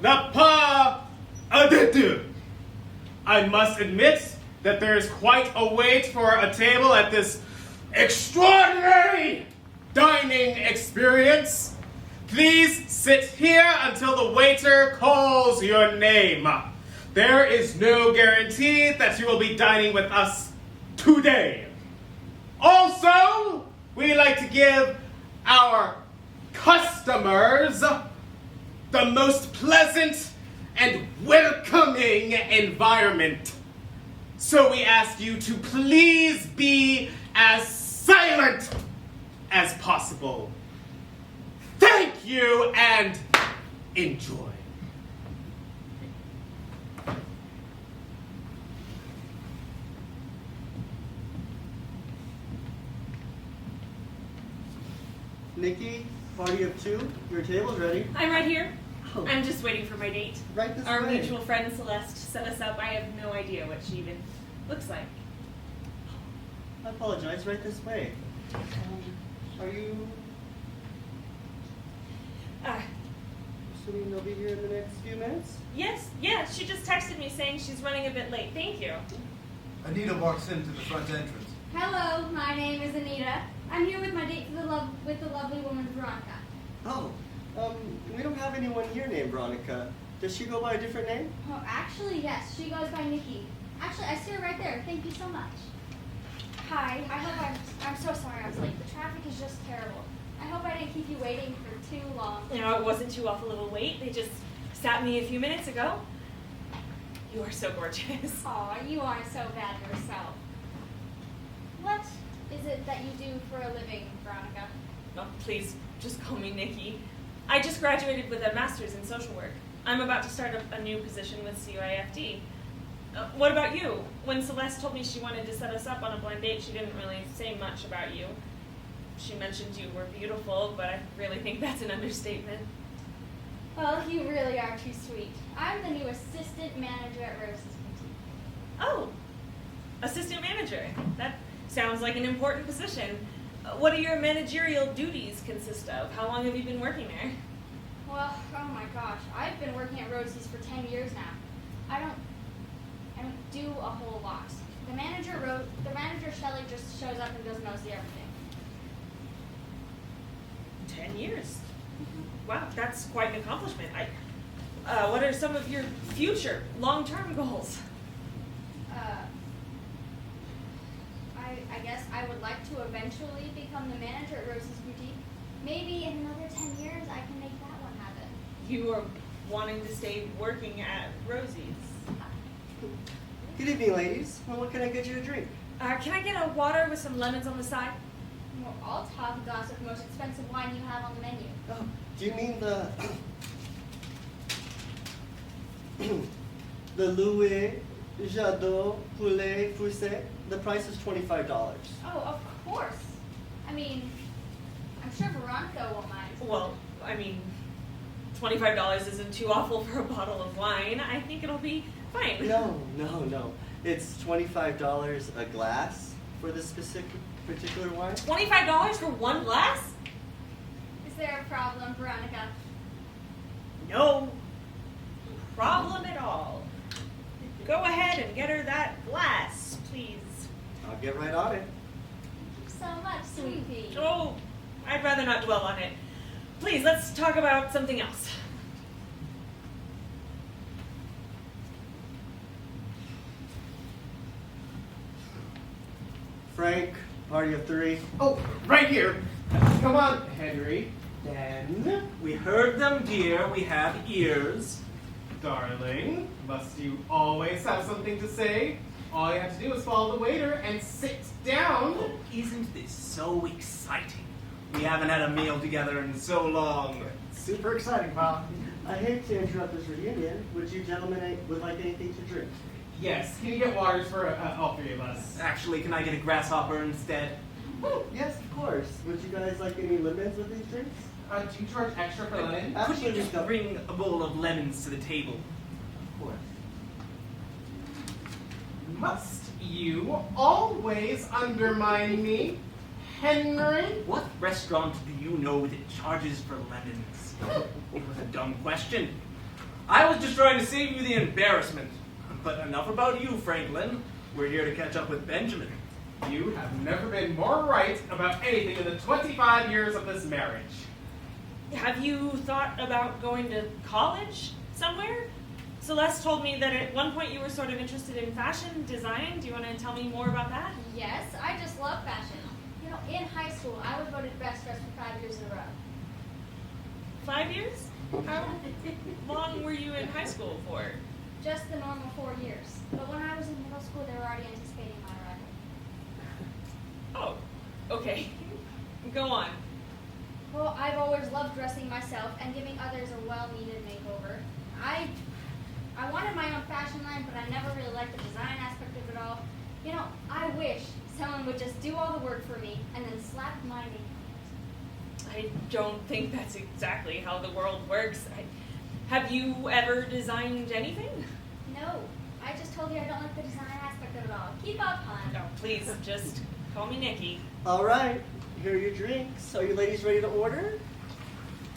n'a pas additive. I must admit that there is quite a wait for a table at this extraordinary dining experience. Please sit here until the waiter calls your name. There is no guarantee that you will be dining with us today. Also, we like to give our customers the most pleasant and welcoming environment. So we ask you to please be as silent as possible. Thank you and enjoy. Nikki, party of two, your table's ready. I'm right here. Oh. I'm just waiting for my date. Right this Our way. mutual friend Celeste set us up. I have no idea what she even looks like. I apologize, right this way. Are you assuming they'll be here in the next few minutes? Yes, yeah, she just texted me saying she's running a bit late. Thank you. Anita walks into the front entrance. Hello, my name is Anita. I'm here with my date with the lovely woman Veronica. Oh, we don't have anyone here named Veronica. Does she go by a different name? Oh, actually, yes, she goes by Nikki. Actually, I see her right there. Thank you so much. Hi, I hope I'm so sorry I was late. The traffic is just terrible. I hope I didn't keep you waiting for too long. You know, it wasn't too awful of a wait. They just sat me a few minutes ago. You are so gorgeous. Aw, you aren't so bad yourself. What is it that you do for a living, Veronica? Oh, please, just call me Nikki. I just graduated with a master's in social work. I'm about to start a new position with CUIFD. What about you? When Celeste told me she wanted to set us up on a blind date, she didn't really say much about you. She mentioned you were beautiful, but I really think that's an understatement. Well, you really are too sweet. I'm the new assistant manager at Rose's Boutique. Oh, assistant manager. That sounds like an important position. What do your managerial duties consist of? How long have you been working there? Well, oh my gosh, I've been working at Rosie's for 10 years now. I don't do a whole lot. The manager Shelley just shows up and does mostly everything. 10 years. Wow, that's quite an accomplishment. What are some of your future long-term goals? I guess I would like to eventually become the manager at Rosie's Boutique. Maybe in another 10 years I can make that one happen. You are wanting to stay working at Rosie's. Good evening, ladies. Well, what can I get you to drink? Can I get a water with some lemons on the side? Well, I'll top a glass of the most expensive wine you have on the menu. Oh, do you mean the the Louis Jadot Poulet Foussé? The price is $25. Oh, of course. I mean, I'm sure Veronica won't mind. Well, I mean, $25 isn't too awful for a bottle of wine. I think it'll be fine. No. It's $25 a glass for this particular wine. $25 for one glass? Is there a problem, Veronica? No problem at all. Go ahead and get her that glass, please. I'll get right on it. Thank you so much, sweetie. Oh, I'd rather not dwell on it. Please, let's talk about something else. Frank, party of three. Oh, right here. Come on, Henry. Then, We heard them, dear. We have ears. darling, must you always have something to say? All you have to do is follow the waiter and sit down. Oh, isn't this so exciting? We haven't had a meal together in so long. Super exciting, pal. I hate to interrupt this reunion. Would you gentlemen would like anything to drink? Yes, can you get waters for all three of us? Actually, can I get a grasshopper instead? Oh, yes, of course. Would you guys like any lemons with these drinks? Do you charge extra for lemon? Could you Absolutely just not. bring a bowl of lemons to the table? Of course. Must you always undermine me, Henry? What restaurant do you know that charges for lemons? It was a dumb question. I was just trying to save you the embarrassment. But enough about you, Franklin. We're here to catch up with Benjamin. You have never been more right about anything in the 25 years of this marriage. Have you thought about going to college somewhere? Celeste told me that at one point you were sort of interested in fashion design. Do you want to tell me more about that? Yes, I just love fashion. You know, in high school, I was voted best dressed for 5 years in a row. 5 years? How long were you in high school for? Just the normal 4 years. But when I was in middle school, they were already anticipating my arrival. Oh, okay. Go on. Well, I've always loved dressing myself and giving others a well-needed makeover. I wanted my own fashion line, but I never really liked the design aspect of it all. You know, I wish someone would just do all the work for me and then slap my name on I don't think that's exactly how the world works. Have you ever designed anything? it. No, I just told you I don't like the design aspect of it all. Keep up, hon. No, please, just call me Nikki. All right, here are your drinks. Are you ladies ready to order?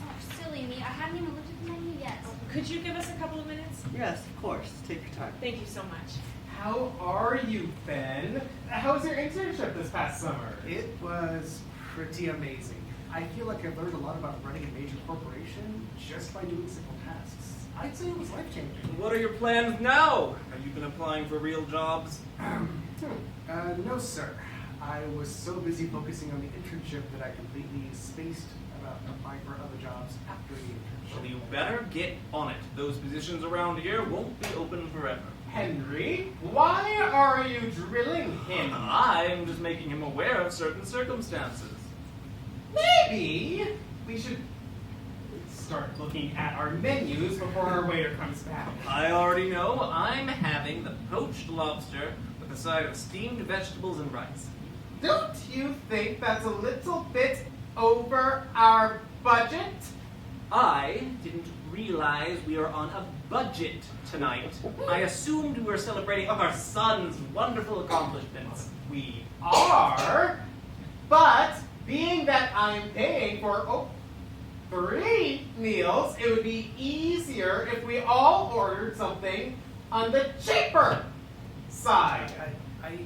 Oh, silly me. I haven't even looked at the menu yet. Could you give us a couple of minutes? Yes, of course. Take your time. Thank you so much. How are you, Ben? How was your internship this past summer? It was pretty amazing. I feel like I've learned a lot about running a major corporation just by doing simple tasks. I'd say it was life-changing. What are your plans now? Have you been applying for real jobs? No, sir. I was so busy focusing on the internship that I completely spaced about applying for other jobs after the internship. Well, you better get on it. Those positions around here won't be open forever. Henry, why are you drilling him? I'm just making him aware of certain circumstances. Maybe we should start looking at our menus before our waiter comes back. I already know I'm having the poached lobster with a side of steamed vegetables and rice. Don't you think that's a little bit over our budget? I didn't realize we are on a budget tonight. I assumed we were celebrating our son's wonderful accomplishments. We are, but being that I'm paying for 3 meals, it would be easier if we all ordered something on the cheaper side. I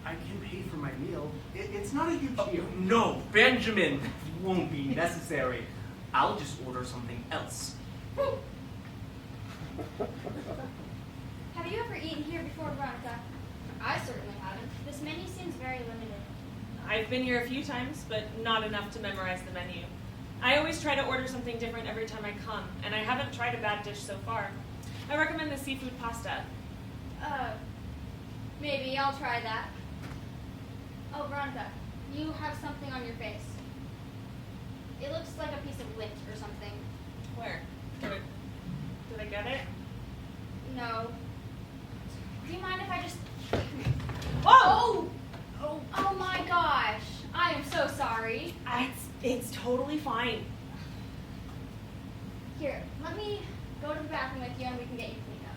can pay for my meal. It's not a huge deal. No, Benjamin, that won't be necessary. I'll just order something else. Have you ever eaten here before, Veronica? I certainly haven't. This menu seems very limited. I've been here a few times, but not enough to memorize the menu. I always try to order something different every time I come, and I haven't tried a bad dish so far. I recommend the seafood pasta. Maybe I'll try that. Oh, Veronica, you have something on your face. It looks like a piece of lint or something. Where? Did I get it? No. Do you mind if I just... Oh! Oh my gosh. I am so sorry. It's totally fine. Here, let me go to the bathroom with you and we can get you cleaned up.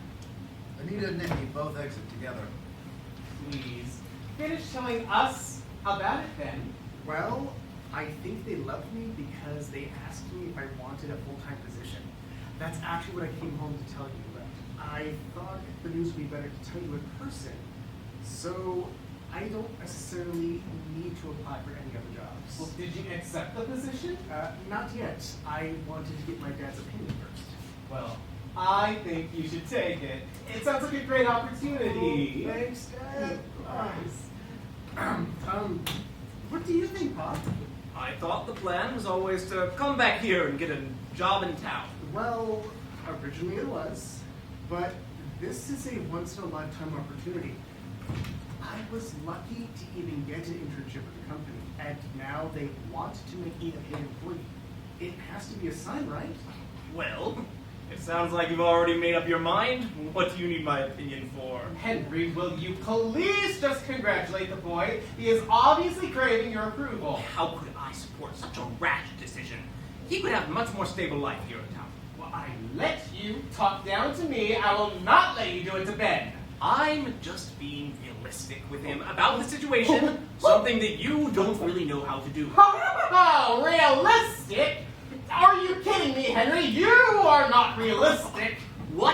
Anita and Nikki both exit together. Please, finish telling us about it then. Well, I think they loved me because they asked me if I wanted a full-time position. That's actually what I came home to tell you, but I thought the news would be better to tell you in person. So I don't necessarily need to apply for any other jobs. Well, did you accept the position? Not yet. I wanted to get my dad's opinion first. Well, I think you should take it. It sounds like a great opportunity. Oh, thanks, Dad. What do you think, Pop? I thought the plan was always to come back here and get a job in town. Well, originally it was, but this is a once-in-a-lifetime opportunity. I was lucky to even get an internship at the company, and now they want to make me a paid employee. It has to be a sign, right? Well, it sounds like you've already made up your mind. What do you need my opinion for? Henry, will you please just congratulate the boy? He is obviously craving your approval. How could I support such a rash decision? He could have a much more stable life here in town. Well, I let you talk down to me. I will not let you do it to Ben. I'm just being realistic with him about the situation, something that you don't really know how to do. Oh, realistic? Are you kidding me, Henry? You are not realistic. What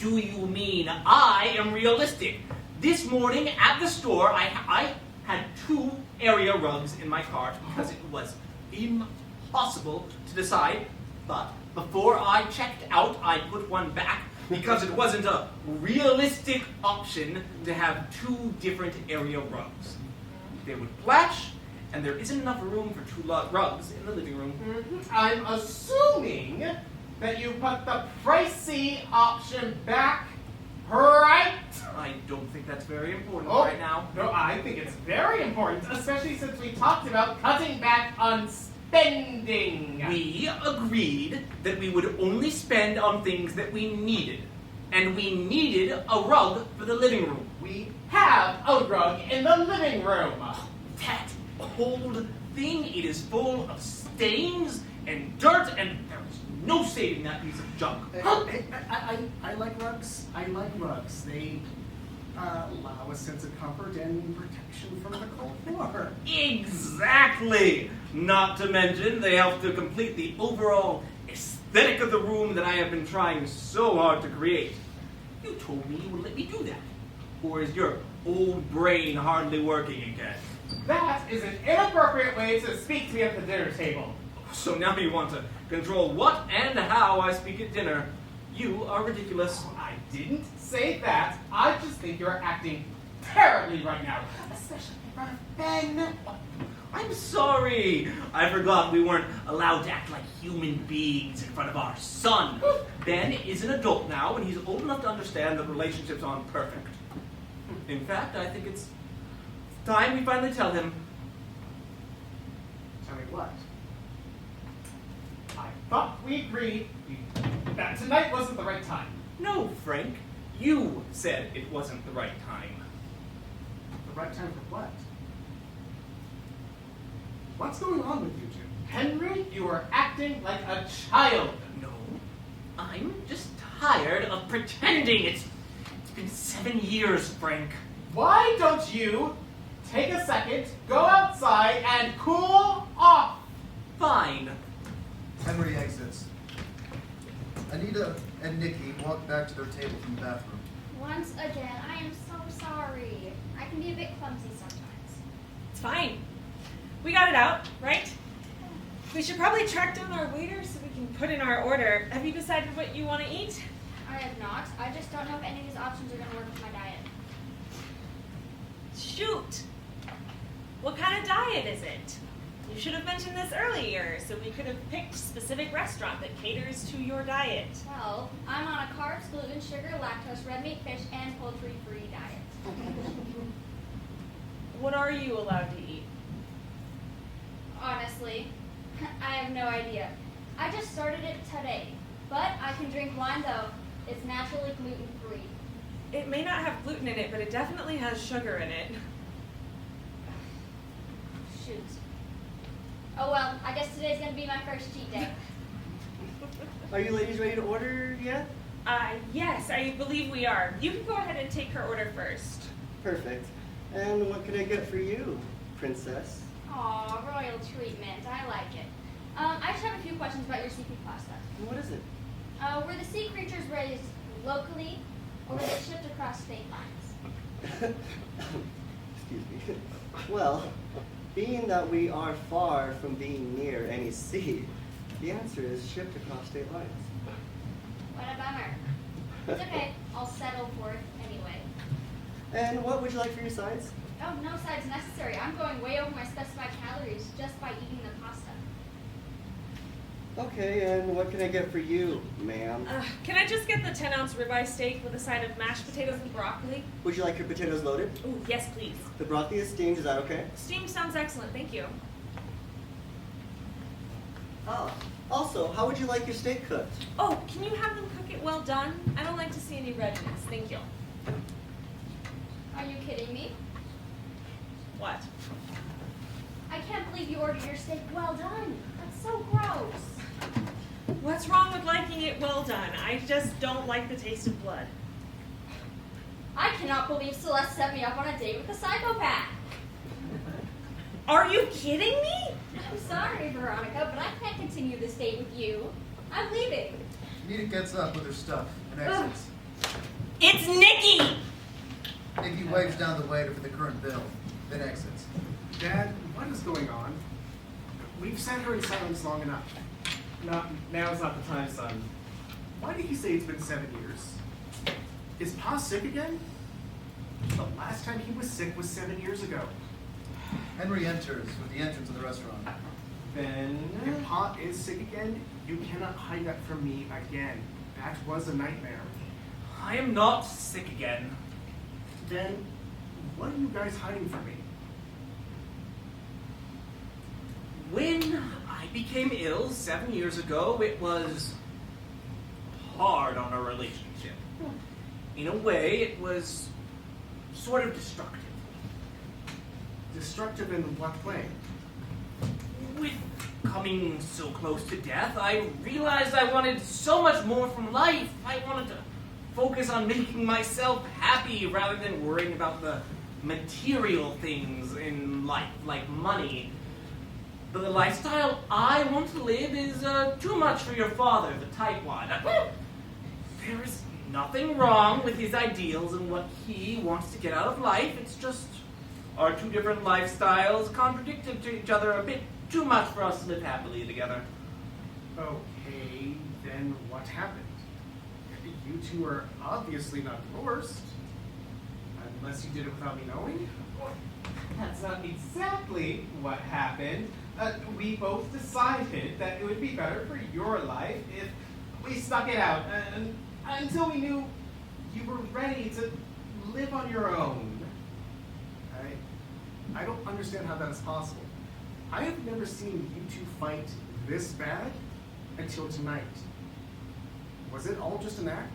do you mean? I am realistic. This morning at the store, I had 2 area rugs in my cart because it was impossible to decide. But before I checked out, I put one back because it wasn't a realistic option to have 2 different area rugs. They would clash, and there isn't enough room for 2 rugs in the living room. I'm assuming that you put the pricey option back, right? I don't think that's very important Oh, right now. No, I think it's very important, especially since we talked about cutting back on spending. We agreed that we would only spend on things that we needed. And we needed a rug for the living room. We have a rug in the living room. That old thing, it is full of stains and dirt, and there is no saving that piece of junk. I like rugs. I like rugs. They allow a sense of comfort and protection from the cold war. Exactly! Not to mention, they help to complete the overall aesthetic of the room that I have been trying so hard to create. You told me you would let me do that. Or is your old brain hardly working again? That is an inappropriate way to speak to me at the dinner table. So now you want to control what and how I speak at dinner. You are ridiculous. I didn't say that. I just think you're acting terribly right now, especially in front of Ben. I'm sorry. I forgot we weren't allowed to act like human beings in front of our son. Ben is an adult now, and he's old enough to understand that relationships aren't perfect. In fact, I think it's time we finally tell him. Tell me what? I thought we agreed that tonight wasn't the right time. No, Frank. You said it wasn't the right time. The right time for what? What's going on with you two? Henry, you are acting like a child. No, I'm just tired of pretending. It's been 7 years, Frank. Why don't you take a second, go outside, and cool off? Fine. Henry exits. Anita and Nikki walk back to their table from the bathroom. Once again, I am so sorry. I can be a bit clumsy sometimes. It's fine. We got it out, right? We should probably track down our waiter so we can put in our order. Have you decided what you want to eat? I have not. I just don't know if any of these options are going to work with my diet. Shoot! What kind of diet is it? You should have mentioned this earlier so we could have picked a specific restaurant that caters to your diet. Well, I'm on a carbs, gluten, sugar, lactose, red meat, fish, and poultry-free diet. What are you allowed to eat? Honestly, I have no idea. I just started it today. But I can drink wine, though. It's naturally gluten-free. It may not have gluten in it, but it definitely has sugar in it. Shoot. Oh well, I guess today's going to be my first cheat day. Are you ladies ready to order yet? Yes, I believe we are. You can go ahead and take her order first. Perfect. And what can I get for you, princess? Aw, royal treatment. I like it. I just have a few questions about your seafood pasta. What is it? Were the sea creatures raised locally, or were they shipped across state lines? Excuse me. Well, being that we are far from being near any sea, the answer is shipped across state lines. What a bummer. It's okay. I'll settle for it anyway. And what would you like for your sides? Oh, no sides necessary. I'm going way over my specified calories just by eating the pasta. Okay, and what can I get for you, ma'am? Can I just get the 10-ounce ribeye steak with a side of mashed potatoes and broccoli? Would you like your potatoes loaded? Ooh, yes, please. The broccoli is steamed, is that okay? Steamed sounds excellent, thank you. Oh, also, how would you like your steak cooked? Oh, can you have them cook it well done? I don't like to see any redness, thank you. Are you kidding me? What? I can't believe you ordered your steak well done. That's so gross. What's wrong with liking it well done? I just don't like the taste of blood. I cannot believe Celeste set me up on a date with a psychopath. Are you kidding me? I'm sorry, Veronica, but I can't continue this date with you. I'm leaving. Anita gets up with her stuff and exits. It's Nikki! Nikki waves down the waiter for the current bill, then exits. Dad, what is going on? We've sat here in silence long enough. Now's not the time, son. Why did he say it's been 7 years? Is Pa sick again? The last time he was sick was 7 years ago. Henry enters with the entrance of the restaurant. Then... If Pa is sick again, you cannot hide that from me again. That was a nightmare. I am not sick again. Then, what are you guys hiding from me? When I became ill 7 years ago, it was hard on our relationship. In a way, it was sort of destructive. Destructive in what way? With coming so close to death, I realized I wanted so much more from life. I wanted to focus on making myself happy rather than worrying about the material things in life, like money. But the lifestyle I want to live is too much for your father, the tightwad. There is nothing wrong with his ideals and what he wants to get out of life. It's just our two different lifestyles contradicted to each other a bit too much for us to live happily together. Okay, then what happened? You two are obviously not divorced. Unless you did it without me knowing? That's not exactly what happened. We both decided that it would be better for your life if we stuck it out until we knew you were ready to live on your own. I don't understand how that is possible. I have never seen you two fight this bad until tonight. Was it all just an act?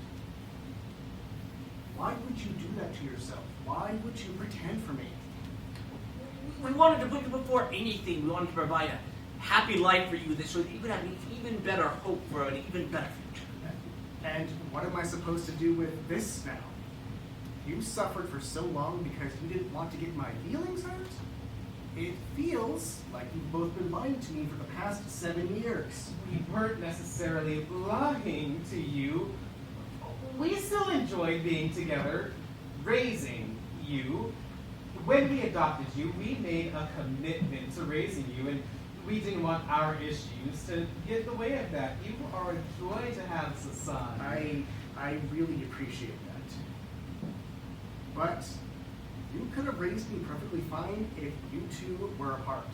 Why would you do that to yourself? Why would you pretend for me? We wanted to put you before anything. We wanted to provide a happy life for you so that you could have an even better hope for an even better future. And what am I supposed to do with this now? You suffered for so long because you didn't want to get my feelings hurt? It feels like you've both been lying to me for the past 7 years. We weren't necessarily lying to you. We still enjoyed being together, raising you. When we adopted you, we made a commitment to raising you, and we didn't want our issues to get in the way of that. You are a joy to have as a son. I really appreciate that. But you could have raised me perfectly fine if you two were apart.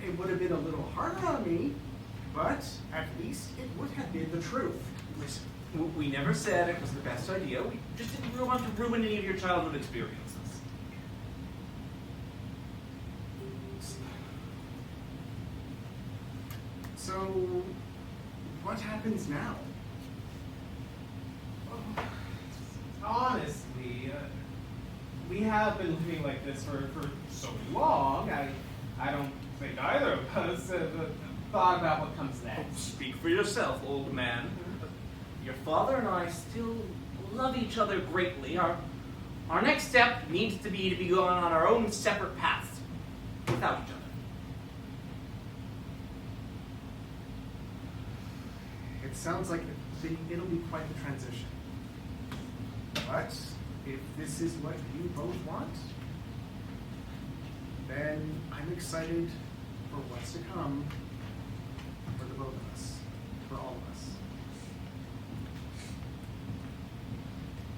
It would have been a little harder on me, but at least it would have been the truth. Listen, we never said it was the best idea. We just didn't want to ruin any of your childhood experiences. So, what happens now? Honestly, we have been living like this for so long. I don't think either of us have thought about what comes next. Speak for yourself, old man. Your father and I still love each other greatly. Our next step needs to be going on our own separate paths without each other. It sounds like it'll be quite the transition. But if this is what you both want, then I'm excited for what's to come for the both of us, for all of us.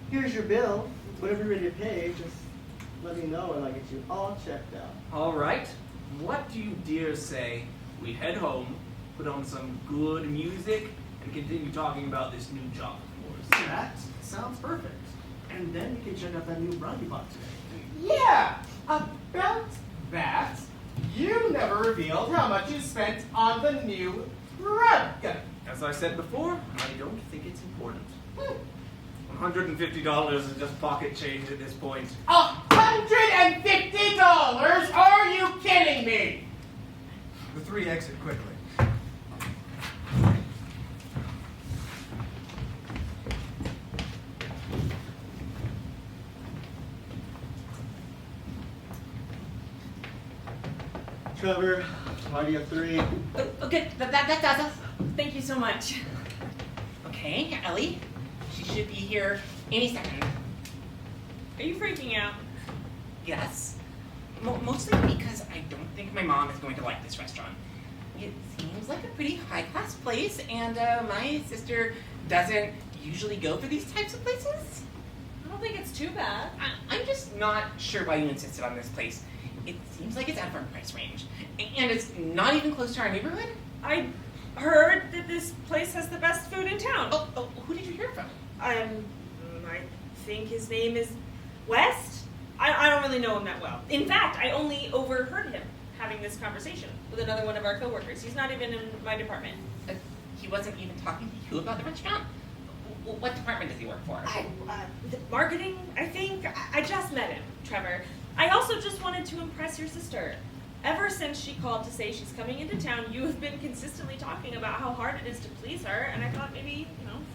Here's your bill. Whenever you're ready to pay, just let me know and I'll get you all checked out. All right. What do you dare say we head home, put on some good music, and continue talking about this new job of course? That sounds perfect. And then we can check out that new rug you bought today. Yeah, about that, you never revealed how much you spent on the new rug. As I said before, I don't think it's important. $150 is just pocket change at this point. $150? Are you kidding me? The three exit quickly. Trevor, party of three. Okay, that does it. Thank you so much. Okay, Ellie, she should be here Any second. Are you freaking out? Yes. Mostly because I don't think my mom is going to like this restaurant. It seems like a pretty high-class place, and my sister doesn't usually go for these types of places. I don't think it's too bad. I'm just not sure why you insisted on this place. It seems like it's out of our price range, and it's not even close to our neighborhood. I heard that this place has the best food in town. Oh, who did you hear from? I think his name is West. I don't really know him that well. In fact, I only overheard him having this conversation with another one of our coworkers. He's not even in my department. He wasn't even talking to you about the restaurant? What department does he work for? Marketing, I think. I just met him, Trevor. I also just wanted to impress your sister. Ever since she called to say she's coming into town, you have been consistently talking about how hard it is to please her, and I thought maybe,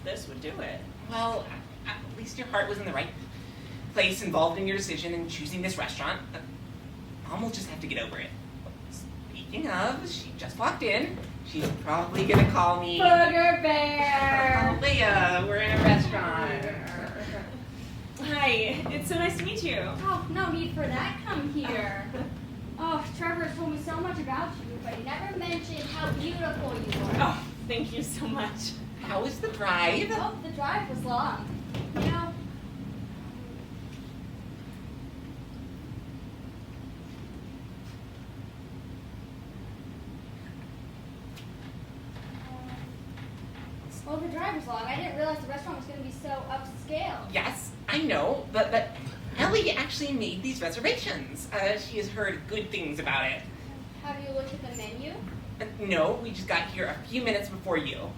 this would do it. Well, at least your heart was in the right place involved in your decision in choosing this restaurant. Mom will just have to get over it. Speaking of, she just walked in. She's probably gonna call me Booger Bear! Oh, Leah, we're in a restaurant. Hi, it's so nice to meet you. Oh, no need for that. Come here. Oh, Trevor told me so much about you, but he never mentioned how beautiful you were. Oh, thank you so much. How was the drive? Oh, the drive was long. You know, well, the drive was long. I didn't realize the restaurant was going to be so upscale. Yes, I know, but Ellie actually made these reservations. She has heard good things about it. Have you looked at the menu? No, we just got here a few minutes before you.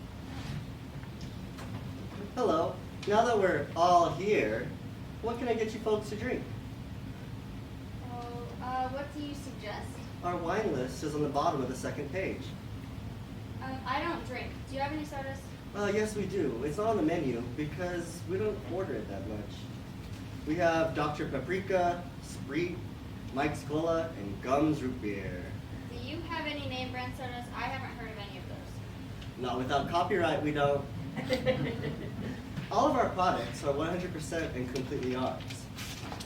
Hello. Now that we're all here, what can I get you folks to drink? Well, what do you suggest? Our wine list is on the bottom of the second page. I don't drink. Do you have any sodas? Yes, we do. It's not on the menu because we don't order it that much. We have Dr. Paprika, Sprite, Mike's Cola, and Gums Root Beer. Do you have any name brand sodas? I haven't heard of any of those. Not without copyright, we don't. All of our products are 100% and completely ours.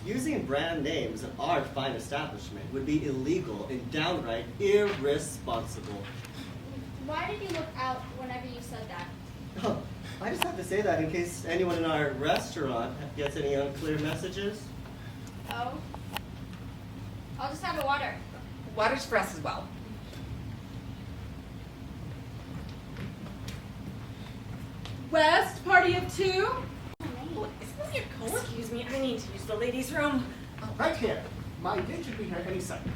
Using brand names at our fine establishment would be illegal and downright irresponsible. Why did you look out whenever you said that? Oh, I just have to say that in case anyone in our restaurant gets any unclear messages. Oh? I'll just have a water. Water's for us as well. West, party of two? Oh, isn't that your coworker? Excuse me, I need to use the ladies' room. Right here. My gate should be here any second.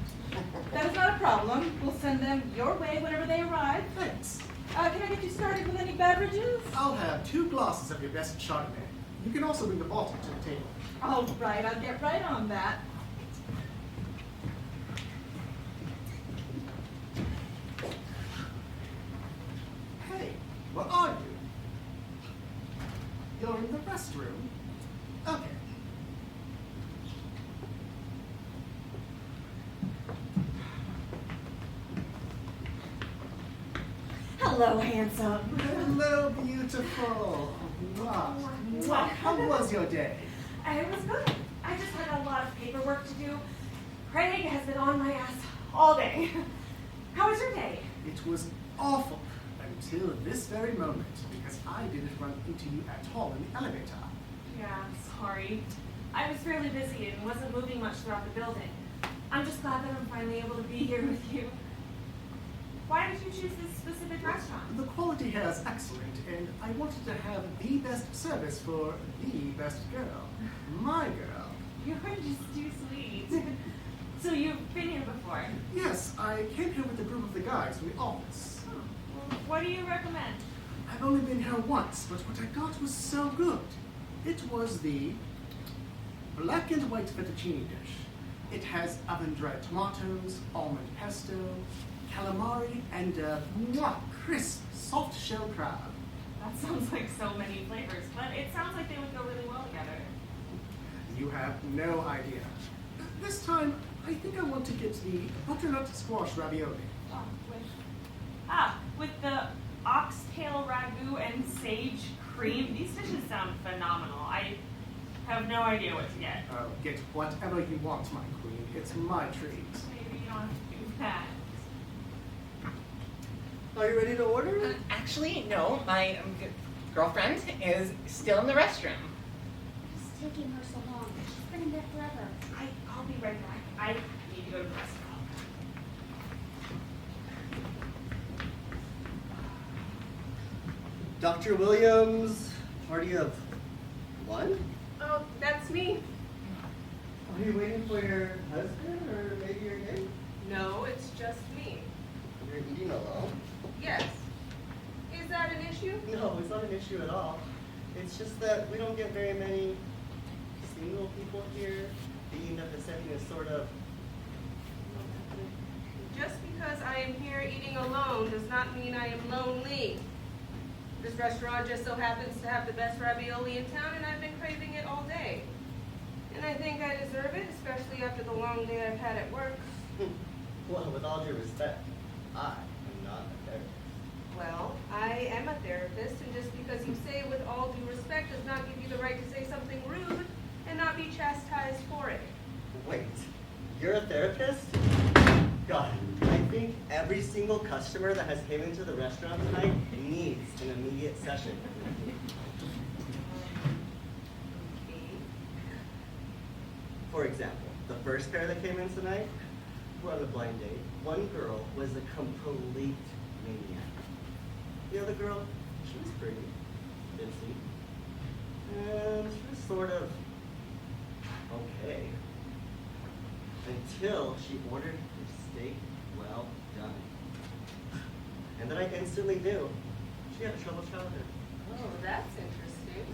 That is not a problem. We'll send them your way whenever they arrive. Thanks. Can I get you started with any beverages? I'll have 2 glasses of your best Chardonnay. You can also bring the bottle to the table. All right, I'll get right on that. Hey, where are you? You're in the restroom? Okay. Hello, handsome. Hello, beautiful. Mwah. Mwah. How was your day? It was good. I just had a lot of paperwork to do. Craig has been on my ass all day. How was your day? It was awful until this very moment because I didn't run into you at all in the elevator. Yeah, sorry. I was fairly busy and wasn't moving much throughout the building. I'm just glad that I'm finally able to be here with you. Why did you choose this specific restaurant? The quality here is excellent, and I wanted to have the best service for the best girl. My girl. You're just too sweet. So you've been here before? Yes, I came here with a group of the guys from the office. Oh, well, what do you recommend? I've only been here once, but what I got was so good. It was the black and white fettuccine dish. It has oven-dried tomatoes, almond pesto, calamari, and crisp, soft shell crab. That sounds like so many flavors, but it sounds like they would go really well together. You have no idea. This time, I think I want to get the butternut squash ravioli. With the oxtail ragu and sage cream. These dishes sound phenomenal. I have no idea what to get. Get whatever you want, my queen. It's my treat. Maybe you don't have to do that. Are you ready to order? Actually, no. My girlfriend is still in the restroom. It's taking her so long. She's been in there forever. I'll be right back. I need to go to the restaurant. Dr. Williams, party of one? Oh, that's me. Are you waiting for your husband or maybe your kid? No, it's just me. You're eating alone? Yes. Is that an issue? No, it's not an issue at all. It's just that we don't get very many single people here. Being that the setting is sort of... Just because I am here eating alone does not mean I am lonely. This restaurant just so happens to have the best ravioli in town, and I've been craving it all day. And I think I deserve it, especially after the long day I've had at work. Well, with all due respect, I am not a therapist. Well, I am a therapist, and just because you say it with all due respect does not give you the right to say something rude and not be chastised for it. Wait, you're a therapist? God, I think every single customer that has came into the restaurant tonight needs an immediate session. Okay. For example, the first pair that came in tonight were on a blind date. One girl was a complete maniac. The other girl, she was pretty, ditzy, and she was sort of okay. Until she ordered her steak well done. And then I instantly knew she had a troubled childhood. Oh, that's interesting.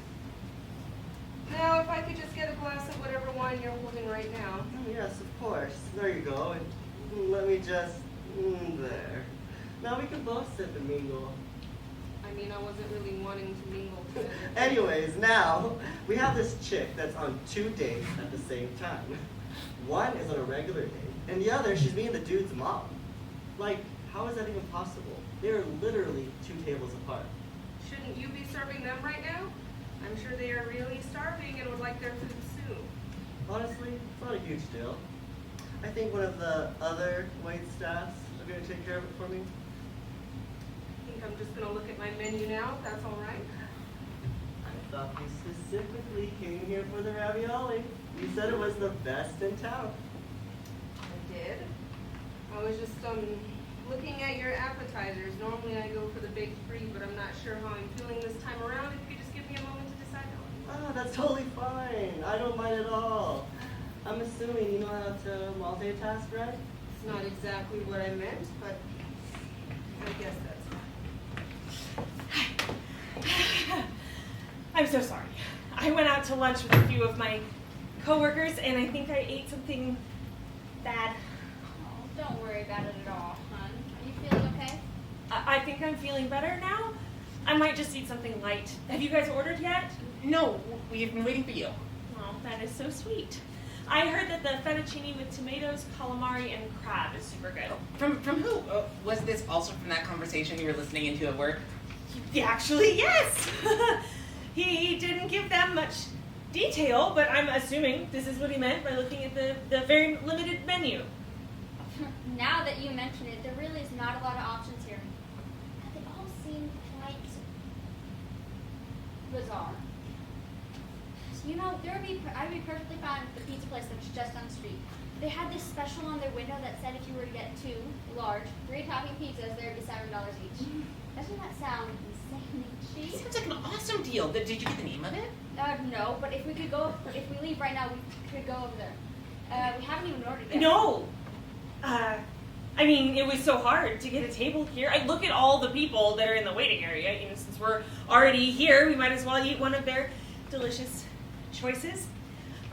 Now, if I could just get a glass of whatever wine you're holding right now. Oh, yes, of course. There you go. And let me just, there. Now we can both sip and mingle. I mean, I wasn't really wanting to mingle today. Anyways, now we have this chick that's on 2 dates at the same time. One is on a regular date, and the other, she's meeting the dude's mom. Like, how is that even possible? They are literally 2 tables apart. Shouldn't you be serving them right now? I'm sure they are really starving and would like their food soon. Honestly, it's not a huge deal. I think one of the other wait staffs are going to take care of it for me. I think I'm just going to look at my menu now, if that's all right. I thought you specifically came here for the ravioli. You said it was the best in town. I did. I was just looking at your appetizers. Normally I go for the big 3, but I'm not sure how I'm feeling this time around. If you could just give me a moment to decide on. Oh, that's totally fine. I don't mind at all. I'm assuming you know how to multitask, right? It's not exactly what I meant, but I guess that's fine. I'm so sorry. I went out to lunch with a few of my coworkers, and I think I ate something bad. Oh, don't worry about it at all, hon. Are you feeling okay? I think I'm feeling better now. I might just eat something light. Have you guys ordered yet? No, we've been waiting for you. Oh, that is so sweet. I heard that the fettuccine with tomatoes, calamari, and crab is super good. From who? Was this also from that conversation you were listening into at work? Actually, yes. He didn't give them much detail, but I'm assuming this is what he meant by looking at the very limited menu. Now that you mention it, there really is not a lot of options here. They all seem quite bizarre. You know, I'd be perfectly fine with the pizza place that's just on the street. They had this special on their window that said if you were to get 2 large, 3-topping pizzas, there'd be $7 each. Doesn't that sound insanely cheap? Sounds like an awesome deal. Did you get the name of it? No, but if we leave right now, we could go over there. We haven't even ordered yet. No. I mean, it was so hard to get a table here. I look at all the people that are in the waiting area. You know, since we're already here, we might as well eat one of their delicious choices.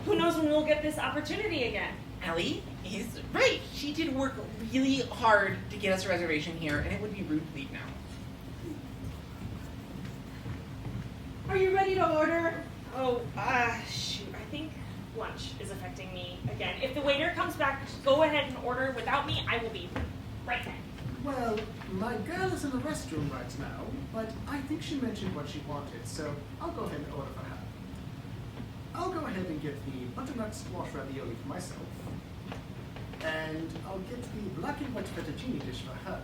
Who knows when we'll get this opportunity again? Ellie is right. She did work really hard to get us a reservation here, and it would be rude to leave now. Are you ready to order? Oh, shoot. I think lunch is affecting me again. If the waiter comes back, go ahead and order without me. I will be right back. Well, my girl is in the restroom right now, but I think she mentioned what she wanted, so I'll go ahead and order for her. I'll go ahead and get the butternut squash ravioli for myself. And I'll get the black and white fettuccine dish for her.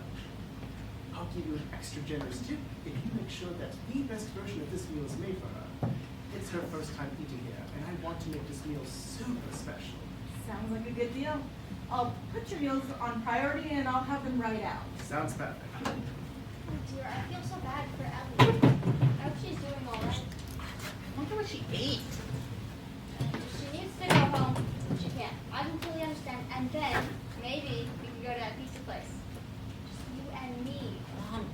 I'll give you an extra generous tip if you make sure that the best version of this meal is made for her. It's her first time eating here, and I want to make this meal super special. Sounds like a good deal. I'll put your meals on priority and I'll have them right out. Sounds perfect. Oh dear, I feel so bad for Ellie. I hope she's doing all right. I wonder what she ate. If she needs to go home, she can. I completely understand. And then maybe we can go to that pizza place. Just you and me. Mom,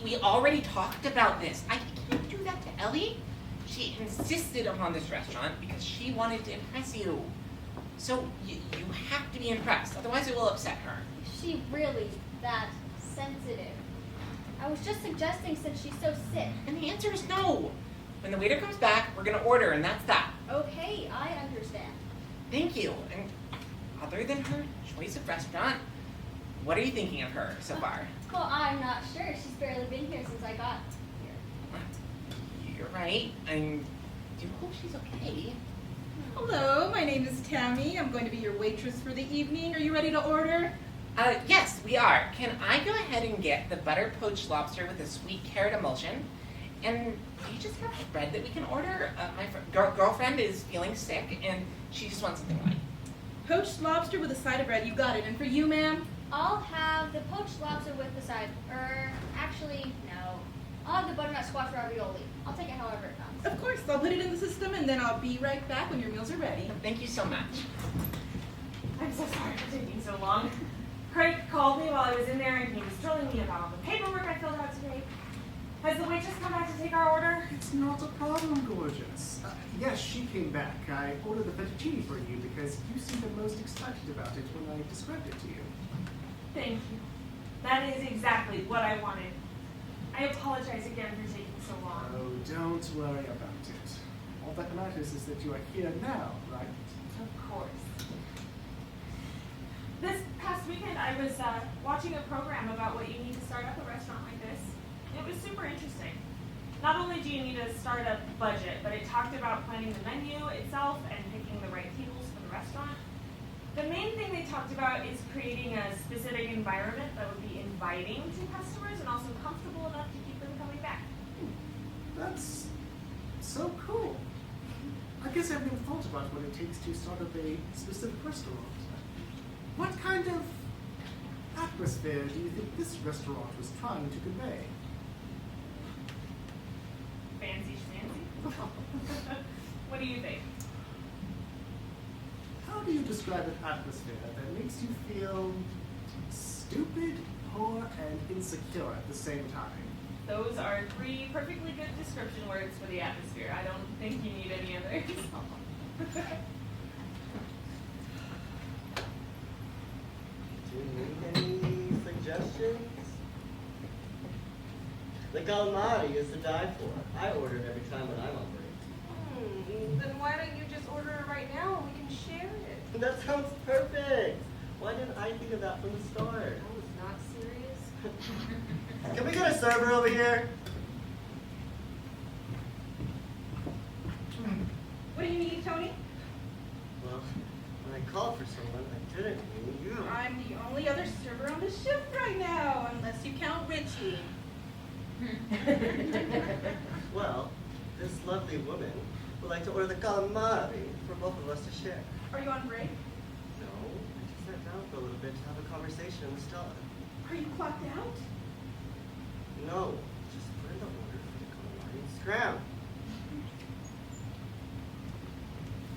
we already talked about this. I can't do that to Ellie. She insisted upon this restaurant because she wanted to impress you. So you have to be impressed, otherwise it will upset her. Is she really that sensitive? I was just suggesting since she's so sick. And the answer is no. When the waiter comes back, we're gonna order, and that's that. Okay, I understand. Thank you. And other than her choice of restaurant, what are you thinking of her so far? Well, I'm not sure. She's barely been here since I got here. You're right. I do hope she's okay. Hello, my name is Tammy. I'm going to be your waitress for the evening. Are you ready to order? Yes, we are. Can I go ahead and get the butter poached lobster with a sweet carrot emulsion? And do you just have bread that we can order? My girlfriend is feeling sick, and she just wants something light. Poached lobster with a side of bread. You got it. And for you, ma'am? I'll have the poached lobster with the side. Actually, no. I'll have the butternut squash ravioli. I'll take it however it comes. Of course. I'll put it in the system, and then I'll be right back when your meals are ready. Thank you so much. I'm so sorry for taking so long. Craig called me while I was in there and he was drilling me about all the paperwork I filled out today. Has the waitress come back to take our order? It's not a problem, gorgeous. Yes, she came back. I ordered the fettuccine for you because you seemed the most excited about it when I described it to you. Thank you. That is exactly what I wanted. I apologize again for taking so long. Oh, don't worry about it. All that matters is that you are here now, right? Of course. This past weekend, I was watching a program about what you need to start up a restaurant like this. It was super interesting. Not only do you need a startup budget, but it talked about planning the menu itself and picking the right tables for the restaurant. The main thing they talked about is creating a specific environment that would be inviting to customers and also comfortable enough to keep them coming back. That's so cool. I guess I haven't even thought about what it takes to start up a specific restaurant. What kind of atmosphere do you think this restaurant was trying to convey? Fancy schmancy. What do you think? How do you describe an atmosphere that makes you feel stupid, poor, and insecure at the same time? Those are 3 perfectly good description words for the atmosphere. I don't think you need any others. Do you need any suggestions? The calamari is to die for. I order it every time when I'm on break. Then why don't you just order it right now and we can share it? That sounds perfect. Why didn't I think of that from the start? I was not serious. Can we get a server over here? What do you need, Tony? Well, when I called for someone, I didn't mean you. I'm the only other server on the shift right now, unless you count Richie. Well, this lovely woman would like to order the calamari for both of us to share. Are you on break? No, I just sat down for a little bit to have a conversation with Stella. Are you clocked out? No, just put in the order for the calamari and scram.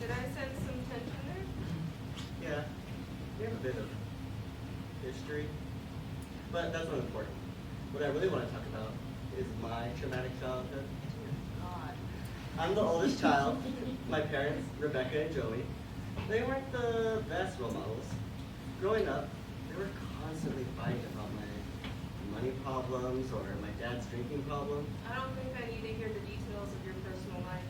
Did I sense some tension there? Yeah, we have a bit of history, but that's not important. What I really want to talk about is my traumatic childhood. God. I'm the oldest child. My parents, Rebecca and Joey, they weren't the best role models. Growing up, they were constantly fighting about my money problems or my dad's drinking problem. I don't think I need to hear the details of your personal life.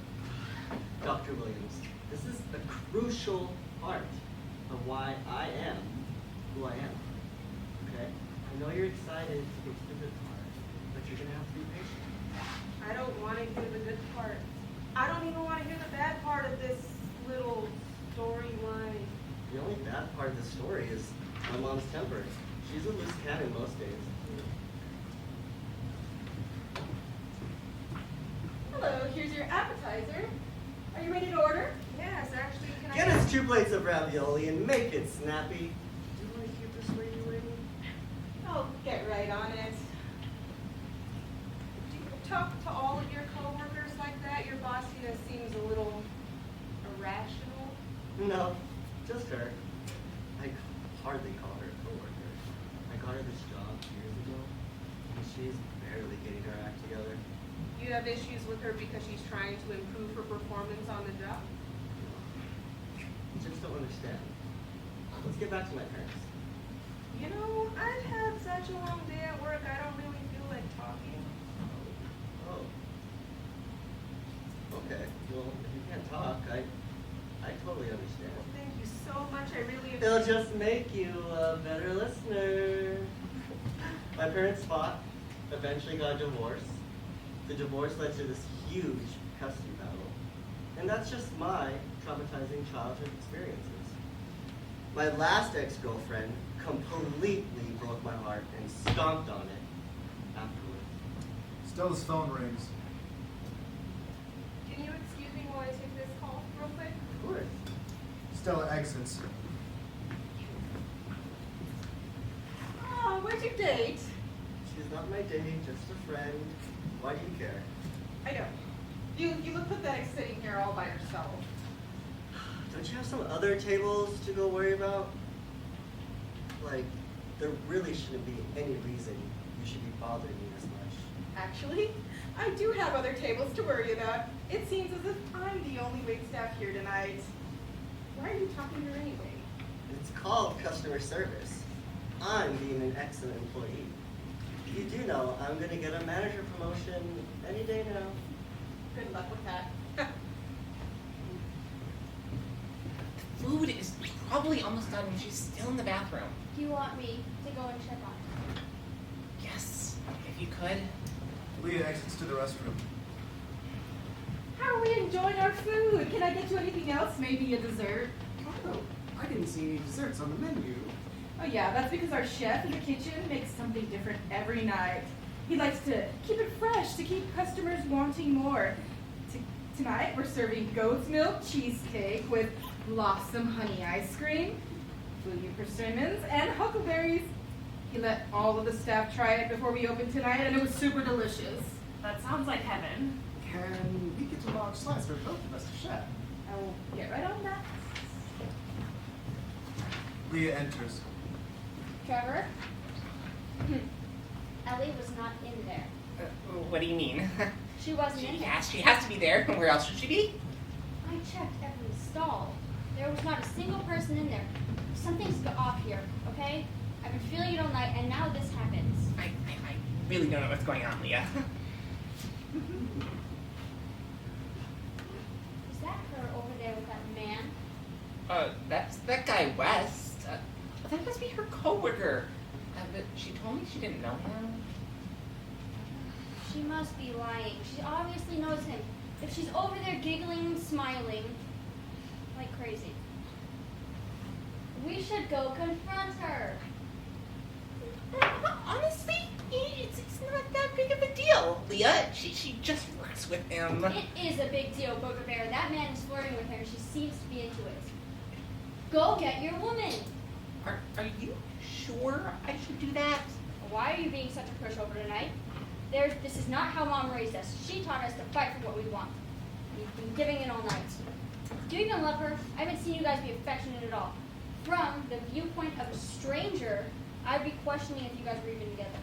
Dr. Williams, this is the crucial part of why I am who I am. Okay? I know you're excited to get to the good part, but you're gonna have to be patient. I don't want to hear the good part. I don't even want to hear the bad part of this little storyline. The only bad part of the story is my mom's temper. She's a loose cannon most days. Hello, here's your appetizer. Are you ready to order? Yes, actually, can I Get us 2 plates of ravioli and make it snappy. Do you want to keep this lady waiting? I'll get right on it. Do you talk to all of your coworkers like that? Your boss, seems a little irrational. No, just her. I hardly call her a coworker. I got her this job years ago, and she's barely getting her act together. You have issues with her because she's trying to improve her performance on the job? I just don't understand. Let's get back to my parents. I've had such a long day at work, I don't really feel like talking. Oh. Okay. Well, if you can't talk, I totally understand. Well, thank you so much, I really It'll just make you a better listener. My parents fought, eventually got divorced. The divorce led to this huge custody battle. And that's just my traumatizing childhood experiences. My last ex-girlfriend completely broke my heart and stomped on it afterwards. Stella's phone rings. Can you excuse me while I take this call real quick? Of course. Stella exits. Oh, where's your date? She's not my date, just a friend. Why do you care? I don't. You look pathetic sitting here all by yourself. Don't you have some other tables to go worry about? Like, there really shouldn't be any reason you should be bothering me this much. Actually, I do have other tables to worry about. It seems as if I'm the only waitstaff here tonight. Why are you talking to her anyway? It's called customer service. I'm being an excellent employee. You do know I'm gonna get a manager promotion any day now. Good luck with that. Food is probably almost done and she's still in the bathroom. Do you want me to go and check on her? Yes, if you could. Leah exits to the restroom. How are we enjoying our food? Can I get you anything else? Maybe a dessert? Oh, I didn't see any desserts on the menu. Oh yeah, that's because our chef in the kitchen makes something different every night. He likes to keep it fresh, to keep customers wanting more. Tonight we're serving goat's milk cheesecake with blossom honey ice cream, blueberry persimmons, and huckleberries. He let all of the staff try it before we opened tonight, and it was super delicious. That sounds like heaven. Can we get a large slice for both of us to share? I will get right on that. Leah enters. Trevor? Ellie was not in there. What do you mean? She wasn't in there. She has to be there. Where else should she be? I checked every stall. There was not a single person in there. Something's off here, okay? I've been feeling it all night, and now this happens. I really don't know what's going on, Leah. Is that her over there with that man? That's that guy West. That must be her coworker. But she told me she didn't know him. She must be lying. She obviously knows him. If she's over there giggling, smiling, like crazy. We should go confront her. Honestly, it's not that big of a deal, Leah. She just works with him. It is a big deal, Booger Bear. That man is flirting with her, and she seems to be into it. Go get your woman. Are you sure I should do that? Why are you being such a pushover tonight? This is not how Mom raised us. She taught us to fight for what we want. You've been giving it all night. Do you even love her? I haven't seen you guys be affectionate at all. From the viewpoint of a stranger, I'd be questioning if you guys were even together.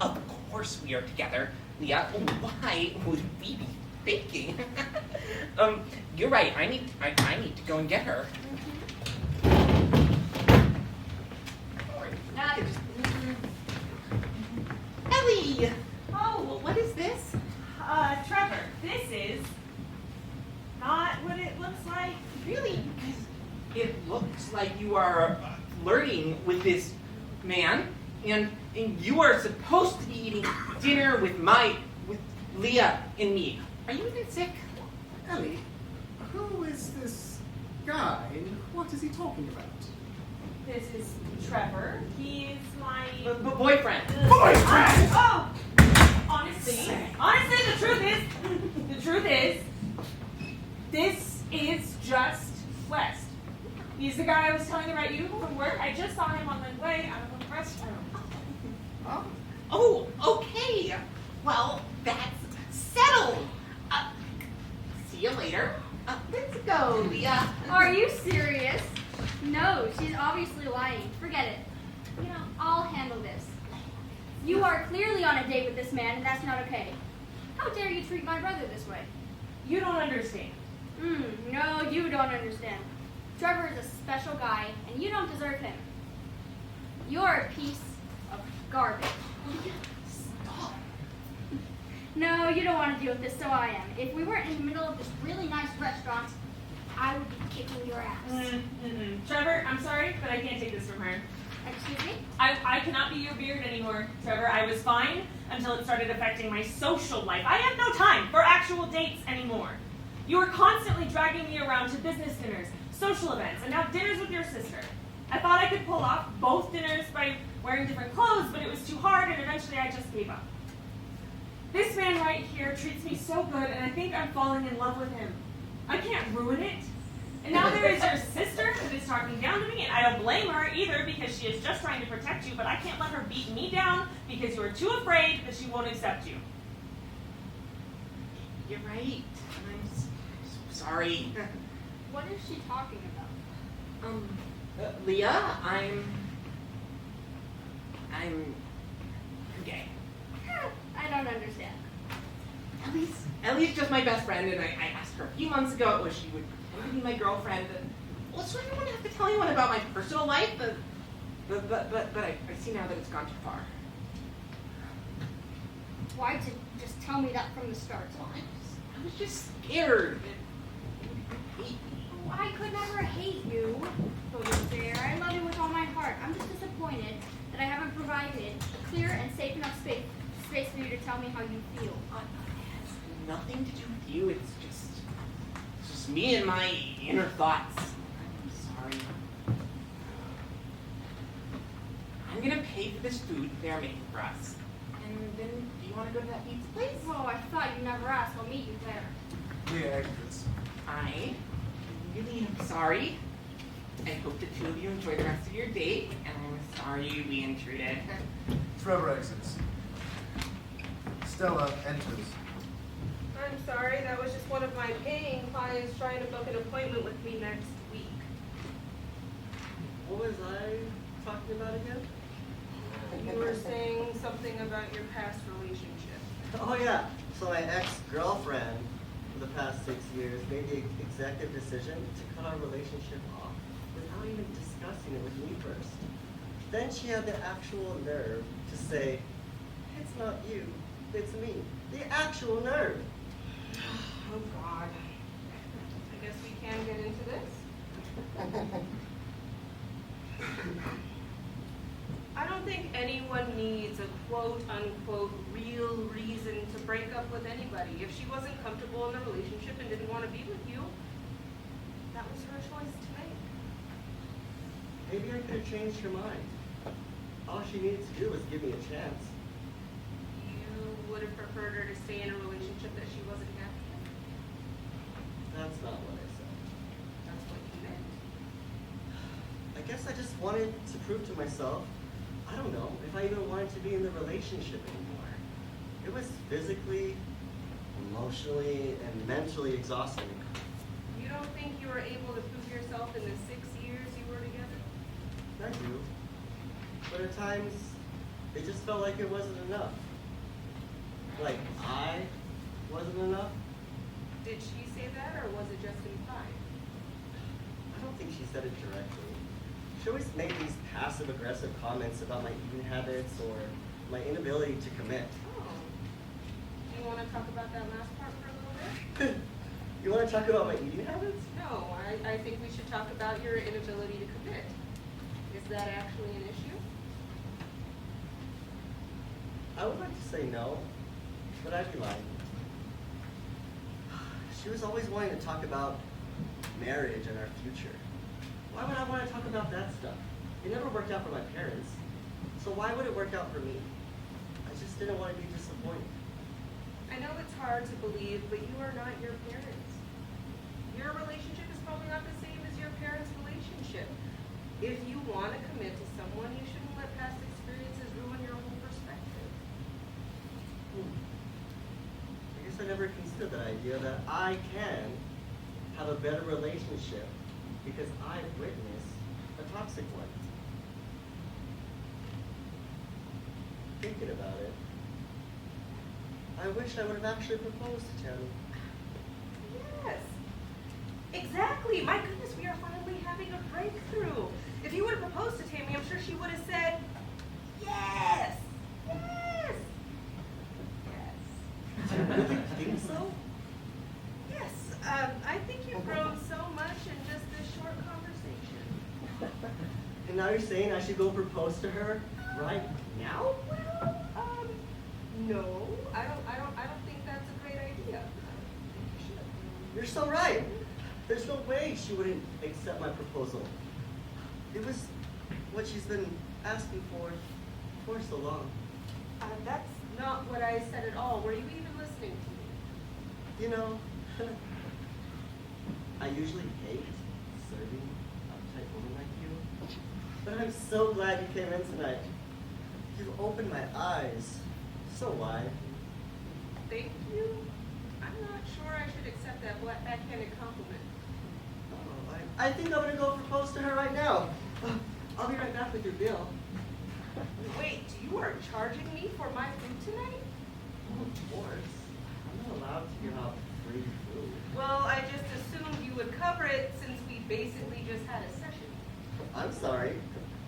Of course we are together, Leah. Why would we be faking? You're right. I need to go and get her. Ellie! Oh, what is this? Trevor, this is not what it looks like. Really? It looks like you are flirting with this man, and you are supposed to be eating dinner with Leah and me. Are you even sick? Ellie, who is this guy and what is he talking about? This is Trevor. He is my Boyfriend. Boyfriend! Oh! Honestly, the truth is, this is just West. He's the guy I was telling about you from work. I just saw him on my way out of the restroom. Oh, okay. Well, that's settled. See you later. Let's go, Leah. Are you serious? No, she's obviously lying. Forget it. I'll handle this. You are clearly on a date with this man, and that's not okay. How dare you treat my brother this way? You don't understand. No, you don't understand. Trevor is a special guy, and you don't deserve him. You're a piece of garbage. Stop. No, you don't want to deal with this, so I am. If we weren't in the middle of this really nice restaurant, I would be kicking your ass. Trevor, I'm sorry, but I can't take this from her. Excuse me? I cannot be your beard anymore, Trevor. I was fine until it started affecting my social life. I have no time for actual dates anymore. You are constantly dragging me around to business dinners, social events, and now dinners with your sister. I thought I could pull off both dinners by wearing different clothes, but it was too hard, and eventually I just gave up. This man right here treats me so good, and I think I'm falling in love with him. I can't ruin it. And now there is your sister who is talking down to me, and I don't blame her either because she is just trying to protect you, but I can't let her beat me down because you are too afraid that she won't accept you. You're right. I'm so sorry. What is she talking about? Leah, I'm gay. I don't understand. Ellie's just my best friend, and I asked her a few months ago if she would pretend to be my girlfriend. Well, so I don't want to have to tell anyone about my personal life, but I see now that it's gone too far. Why did you just tell me that from the start? Well, I was just scared. I could never hate you, Baudelaire. I love you with all my heart. I'm just disappointed that I haven't provided a clear and safe enough space for you to tell me how you feel. It has nothing to do with you. It's just me and my inner thoughts. I'm sorry. I'm gonna pay for this food they're making for us. And then, do you want to go to that pizza place? Oh, I thought you never asked. I'll meet you there. Leah exits. I really am sorry. I hope the two of you enjoy the rest of your date, and I'm sorry we intruded. Trevor exits. Stella enters. I'm sorry, that was just one of my paying clients trying to book an appointment with me next week. What was I talking about again? You were saying something about your past relationship. Oh yeah, so my ex-girlfriend for the past 6 years made the executive decision to cut our relationship off without even discussing it with me first. Then she had the actual nerve to say, it's not you, it's me. The actual nerve. Oh God. I guess we can get into this. I don't think anyone needs a quote-unquote real reason to break up with anybody. If she wasn't comfortable in the relationship and didn't want to be with you, that was her choice to make. Maybe I could have changed her mind. All she needed to do was give me a chance. You would have preferred her to stay in a relationship that she wasn't happy in. That's not what I said. That's what you meant. I guess I just wanted to prove to myself, I don't know, if I even wanted to be in the relationship anymore. It was physically, emotionally, and mentally exhausting. You don't think you were able to prove yourself in the 6 years you were together? I do. But at times, it just felt like it wasn't enough. Like I wasn't enough. Did she say that, or was it just implied? I don't think she said it directly. She always made these passive-aggressive comments about my eating habits or my inability to commit. Oh. Do you want to talk about that last part for a little bit? You want to talk about my eating habits? No, I think we should talk about your inability to commit. Is that actually an issue? I would like to say no, but I'd be lying. She was always wanting to talk about marriage and our future. Why would I want to talk about that stuff? It never worked out for my parents. So why would it work out for me? I just didn't want to be disappointed. I know it's hard to believe, but you are not your parents. Your relationship is probably not the same as your parents' relationship. If you want to commit to someone, you shouldn't let past experiences ruin your whole perspective. I guess I never considered the idea that I can have a better relationship because I've witnessed a toxic one. Thinking about it, I wish I would have actually proposed to Tammy. Yes. Exactly. My goodness, we are finally having a breakthrough. If you would have proposed to Tammy, I'm sure she would have said, yes. Yes. Yes. Do you really think so? Yes. I think you've grown so much in just this short conversation. And now you're saying I should go propose to her right now? Well, no. I don't think that's a great idea. I don't think you should. You're so right. There's no way she wouldn't accept my proposal. It was what she's been asking for so long. That's not what I said at all. Were you even listening to me? You know, I usually hate serving uptight women like you, but I'm so glad you came in tonight. You've opened my eyes so wide. Thank you. I'm not sure I should accept that backhanded compliment. Oh, I think I'm gonna go propose to her right now. I'll be right back with your bill. Wait, you are charging me for my food tonight? Of course. I'm not allowed to give out free food. Well, I just assumed you would cover it since we basically just had a session. I'm sorry.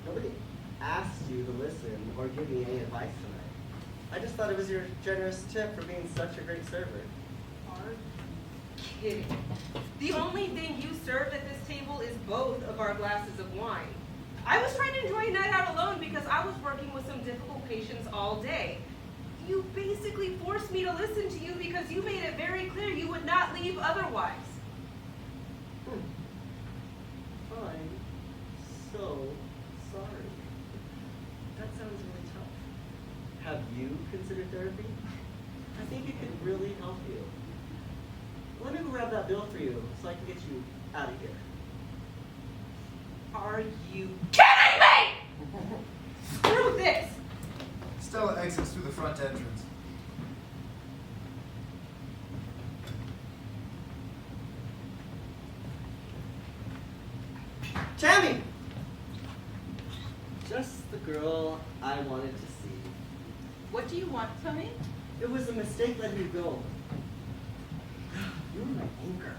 Nobody asked you to listen or give me any advice tonight. I just thought it was your generous tip for being such a great server. Are you kidding? The only thing you served at this table is both of our glasses of wine. I was trying to enjoy a night out alone because I was working with some difficult patients all day. You basically forced me to listen to you because you made it very clear you would not leave otherwise. I'm so sorry. That sounds really tough. Have you considered therapy? I think it could really help you. Let me go grab that bill for you so I can get you out of here. Are you kidding me? Screw this! Stella exits through the front entrance. Tammy! Just the girl I wanted to see. What do you want, Tony? It was a mistake letting you go. You were my anchor.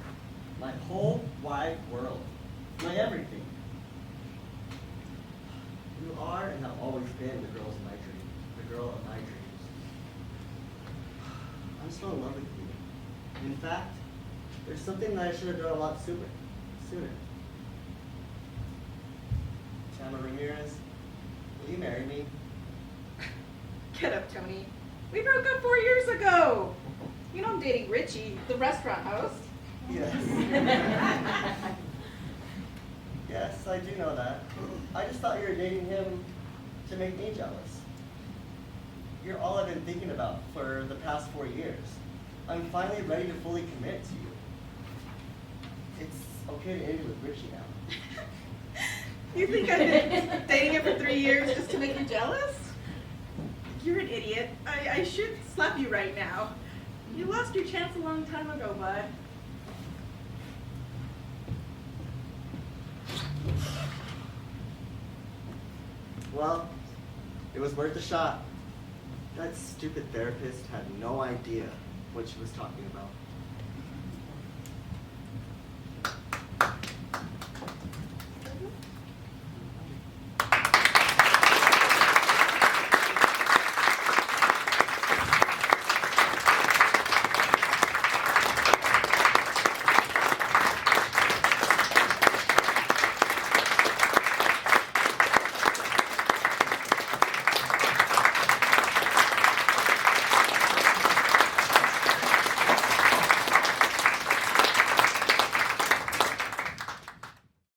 My whole wide world. My everything. You are and have always been the girl of my dream. The girl of my dreams. I'm still in love with you. In fact, there's something that I should have done a lot sooner. Chama Ramirez, will you marry me? Get up, Tony. We broke up 4 years ago. You know I'm dating Richie, the restaurant host. Yes. Yes, I do know that. I just thought you were dating him to make me jealous. You're all I've been thinking about for the past 4 years. I'm finally ready to fully commit to you. It's okay to end it with Richie now. You think I've been dating him for 3 years just to make you jealous? You're an idiot. I should slap you right now. You lost your chance a long time ago, bud. Well, it was worth a shot. That stupid therapist had no idea what she was talking about.